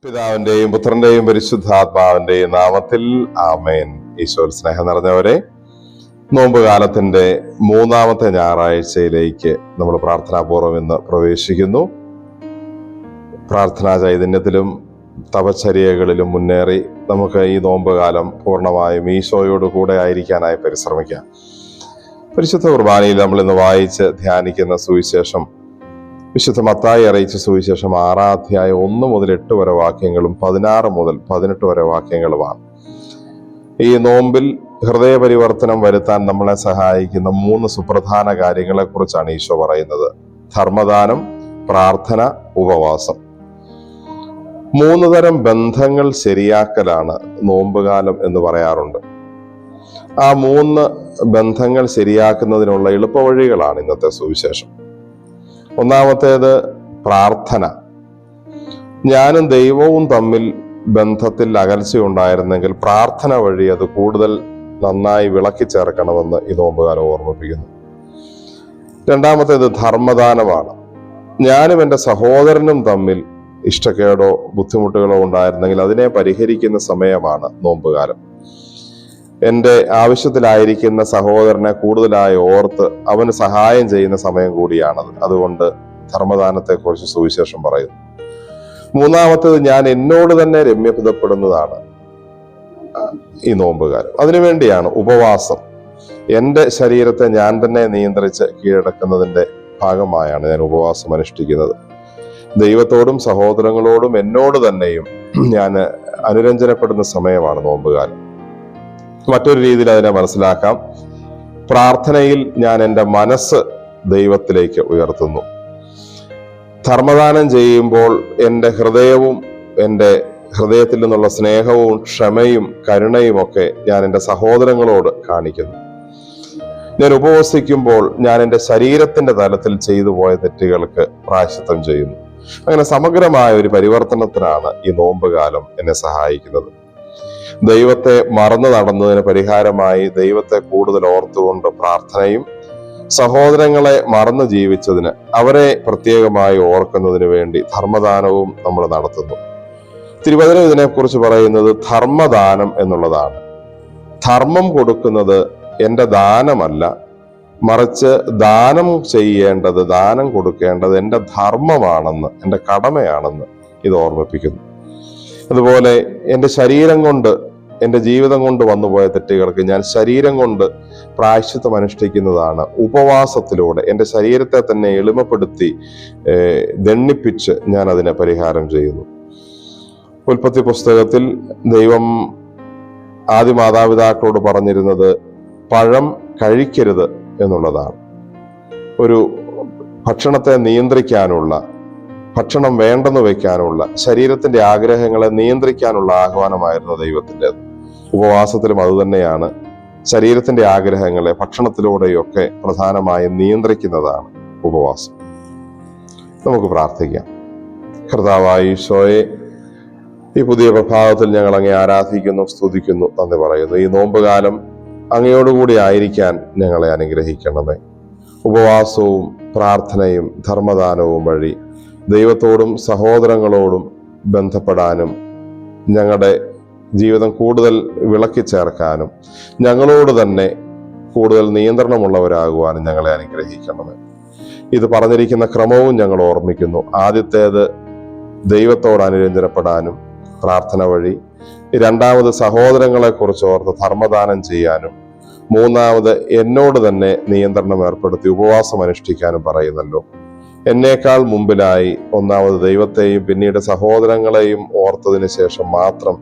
പിതാവിന്റെയും പുത്രന്റെയും പരിശുദ്ധാത്മാവിന്റെയും നാമത്തിൽ ആമേൻ. ഈശോയിൽ സ്നേഹം നിറഞ്ഞവരെ, നോമ്പുകാലത്തിന്റെ മൂന്നാമത്തെ ഞായറാഴ്ചയിലേക്ക് നമ്മൾ പ്രാർത്ഥനാപൂർവ്വം ഇന്ന് പ്രവേശിക്കുന്നു. പ്രാർത്ഥനാ ചൈതന്യത്തിലും തപശ്ചര്യകളിലും മുന്നേറി നമുക്ക് ഈ നോമ്പുകാലം പൂർണ്ണമായും ഈശോയോട് കൂടെ ആയിരിക്കാനായി പരിശ്രമിക്കാം. പരിശുദ്ധ കുർബാനയിൽ നമ്മൾ ഇന്ന് വായിച്ച് ധ്യാനിക്കുന്ന സുവിശേഷം വിശുദ്ധ മത്തായി അറിയിച്ച സുവിശേഷം 6-ാം അധ്യായം 1 മുതൽ 8 വരെ വാക്യങ്ങളും 16 മുതൽ 18 വരെ വാക്യങ്ങളുമാണ്. ഈ നോമ്പിൽ ഹൃദയപരിവർത്തനം വരുത്താൻ നമ്മളെ സഹായിക്കുന്ന 3 സുപ്രധാന കാര്യങ്ങളെ കുറിച്ചാണ് ഈശോ പറയുന്നത്. ധർമ്മദാനം, പ്രാർത്ഥന, ഉപവാസം. 3 തരം ബന്ധങ്ങൾ ശരിയാക്കലാണ് നോമ്പുകാലം എന്ന് പറയാറുണ്ട്. ആ 3 ബന്ധങ്ങൾ ശരിയാക്കുന്നതിനുള്ള എളുപ്പവഴികളാണ് ഇന്നത്തെ സുവിശേഷം. ഒന്നാമത്തേത് പ്രാർത്ഥന. ഞാനും ദൈവവും തമ്മിൽ ബന്ധത്തിൽ അകൽച്ചയുണ്ടായിരുന്നെങ്കിൽ പ്രാർത്ഥന വഴി അത് കൂടുതൽ നന്നായി വിളക്കി ചേർക്കണമെന്ന് ഈ നോമ്പുകാലം ഓർമ്മിപ്പിക്കുന്നു. രണ്ടാമത്തേത് ധർമ്മദാനമാണ്. ഞാനും എൻ്റെ സഹോദരനും തമ്മിൽ ഇഷ്ടക്കേടോ ബുദ്ധിമുട്ടുകളോ ഉണ്ടായിരുന്നെങ്കിൽ അതിനെ പരിഹരിക്കുന്ന സമയമാണ് നോമ്പുകാലം. എൻ്റെ ആവശ്യത്തിലായിരിക്കുന്ന സഹോദരനെ കൂടുതലായി ഓർത്ത് അവന് സഹായം ചെയ്യുന്ന സമയം കൂടിയാണത്. അതുകൊണ്ട് ധർമ്മദാനത്തെക്കുറിച്ച് സുവിശേഷം പറയുന്നു. മൂന്നാമത്തേത് ഞാൻ എന്നോട് തന്നെ രമ്യപ്പെടുന്നതാണ് ഈ നോമ്പുകാലം. അതിനുവേണ്ടിയാണ് ഉപവാസം. എൻ്റെ ശരീരത്തെ ഞാൻ തന്നെ നിയന്ത്രിച്ച് കീഴടക്കുന്നതിൻ്റെ ഭാഗമായാണ് ഞാൻ ഉപവാസം അനുഷ്ഠിക്കുന്നത്. ദൈവത്തോടും സഹോദരങ്ങളോടും എന്നോട് തന്നെയും ഞാൻ അനുരഞ്ജനപ്പെടുന്ന സമയമാണ് നോമ്പുകാലം. മറ്റൊരു രീതിയിൽ അതിനെ മനസ്സിലാക്കാം. പ്രാർത്ഥനയിൽ ഞാൻ എൻ്റെ മനസ്സ് ദൈവത്തിലേക്ക് ഉയർത്തുന്നു. ധർമ്മദാനം ചെയ്യുമ്പോൾ എൻ്റെ ഹൃദയവും എൻ്റെ ഹൃദയത്തിൽ നിന്നുള്ള സ്നേഹവും ക്ഷമയും കരുണയും ഒക്കെ ഞാൻ എൻ്റെ സഹോദരങ്ങളോട് കാണിക്കുന്നു. ഞാൻ ഉപവസിക്കുമ്പോൾ ഞാൻ എൻ്റെ ശരീരത്തിന്റെ തലത്തിൽ ചെയ്തു പോയ തെറ്റുകൾക്ക് പ്രായശ്ചിത്തം ചെയ്യുന്നു. അങ്ങനെ സമഗ്രമായ ഒരു പരിവർത്തനത്തിനാണ് ഈ നോമ്പുകാലം എന്നെ സഹായിക്കുന്നത്. ദൈവത്തെ മറന്നു നടന്നതിന് പരിഹാരമായി ദൈവത്തെ കൂടുതൽ ഓർത്തുകൊണ്ട് പ്രാർത്ഥനയും, സഹോദരങ്ങളെ മറന്നു ജീവിച്ചതിന് അവരെ പ്രത്യേകമായി ഓർക്കുന്നതിന് വേണ്ടി ധർമ്മദാനവും നമ്മൾ നടത്തുന്നു. തിരുവചനം ഇതിനെക്കുറിച്ച് പറയുന്നത് ധർമ്മദാനം എന്നുള്ളതാണ്. ധർമ്മം കൊടുക്കുന്നത് എൻ്റെ ദാനമല്ല, മറിച്ച് ദാനം ചെയ്യേണ്ടത്, ദാനം കൊടുക്കേണ്ടത് എൻ്റെ ധർമ്മമാണെന്ന്, എൻ്റെ കടമയാണെന്ന് ഇത് ഓർമ്മിപ്പിക്കുന്നു. അതുപോലെ എൻ്റെ ശരീരം കൊണ്ട്, എൻ്റെ ജീവിതം കൊണ്ട് വന്നുപോയ തെറ്റുകൾക്ക് ഞാൻ ശരീരം കൊണ്ട് പ്രായശ്ചിത്തം അനുഷ്ഠിക്കുന്നതാണ് ഉപവാസത്തിലൂടെ. എൻ്റെ ശരീരത്തെ തന്നെ എളിമപ്പെടുത്തി ദണ്ഡിപ്പിച്ച് ഞാൻ അതിനെ പരിഹാരം ചെയ്യുന്നു. ഉൽപ്പത്തി പുസ്തകത്തിൽ ദൈവം ആദ്യ മാതാപിതാക്കളോട് പറഞ്ഞിരുന്നത് പഴം കഴിക്കരുത് എന്നുള്ളതാണ്. ഒരു ഭക്ഷണത്തെ നിയന്ത്രിക്കാനുള്ള, ഭക്ഷണം വേണ്ടെന്ന് വെക്കാനുള്ള, ശരീരത്തിന്റെ ആഗ്രഹങ്ങളെ നിയന്ത്രിക്കാനുള്ള ആഹ്വാനമായിരുന്നു ദൈവത്തിൻ്റെത്. ഉപവാസത്തിലും അതുതന്നെയാണ്. ശരീരത്തിന്റെ ആഗ്രഹങ്ങളെ ഭക്ഷണത്തിലൂടെയൊക്കെ പ്രധാനമായും നിയന്ത്രിക്കുന്നതാണ് ഉപവാസം. നമുക്ക് പ്രാർത്ഥിക്കാം. കർത്താവായ ഈശോയെ, ഈ പുതിയ പ്രഭാതത്തിൽ ഞങ്ങൾ അങ്ങേ ആരാധിക്കുന്നു, സ്തുതിക്കുന്നു, നന്ദി പറയുന്നു. ഈ നോമ്പുകാലം അങ്ങയോടുകൂടി ആയിരിക്കാൻ ഞങ്ങളെ അനുഗ്രഹിക്കണമേ. ഉപവാസവും പ്രാർത്ഥനയും ധർമ്മദാനവും വഴി ദൈവത്തോടും സഹോദരങ്ങളോടും ബന്ധപ്പെടാനും ഞങ്ങളുടെ ജീവിതം കൂടുതൽ വിളക്കി ചേർക്കാനും ഞങ്ങളോട് തന്നെ കൂടുതൽ നിയന്ത്രണമുള്ളവരാകുവാനും ഞങ്ങളെ അനുഗ്രഹിക്കണമേ. ഇത് പറഞ്ഞിരിക്കുന്ന ക്രമവും ഞങ്ങൾ ഓർമ്മിക്കുന്നു. ആദ്യത്തേത് ദൈവത്തോട് അനുരഞ്ജനപ്പെടാനും പ്രാർത്ഥന വഴി, രണ്ടാമത് സഹോദരങ്ങളെ കുറിച്ച് ഓർത്ത് ധർമ്മദാനം ചെയ്യാനും, മൂന്നാമത് എന്നോട് തന്നെ നിയന്ത്രണം ഏർപ്പെടുത്തി ഉപവാസം അനുഷ്ഠിക്കാനും പറയുന്നല്ലോ. എന്നേക്കാൾ മുമ്പിലായി ഒന്നാമത് ദൈവത്തെയും പിന്നീട് സഹോദരങ്ങളെയും ഓർത്തതിന് ശേഷം മാത്രം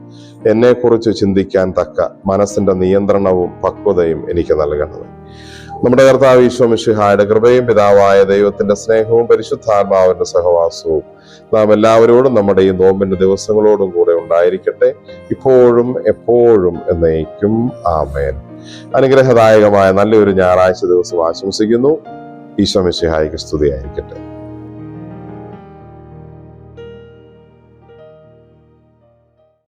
എന്നെക്കുറിച്ച് ചിന്തിക്കാൻ തക്ക മനസ്സിന്റെ നിയന്ത്രണവും പക്വതയും എനിക്ക് നൽകണമേ. നമ്മുടെ കർത്താവ് ഈശോ മിശിഹായുടെ കൃപയും പിതാവായ ദൈവത്തിന്റെ സ്നേഹവും പരിശുദ്ധാത്മാവിന്റെ സഹവാസവും നാം എല്ലാവരോടും നമ്മുടെ ഈ നോമ്പിന്റെ ദിവസങ്ങളോടും കൂടെ ഉണ്ടായിരിക്കട്ടെ, ഇപ്പോഴും എപ്പോഴും എന്നേക്കും. ആമേൻ. അനുഗ്രഹദായകമായ നല്ലൊരു ഞായറാഴ്ച ദിവസം ആശംസിക്കുന്നു. ഈശോ മിശിഹായ്ക്ക് സ്തുതിയായിരിക്കട്ടെ.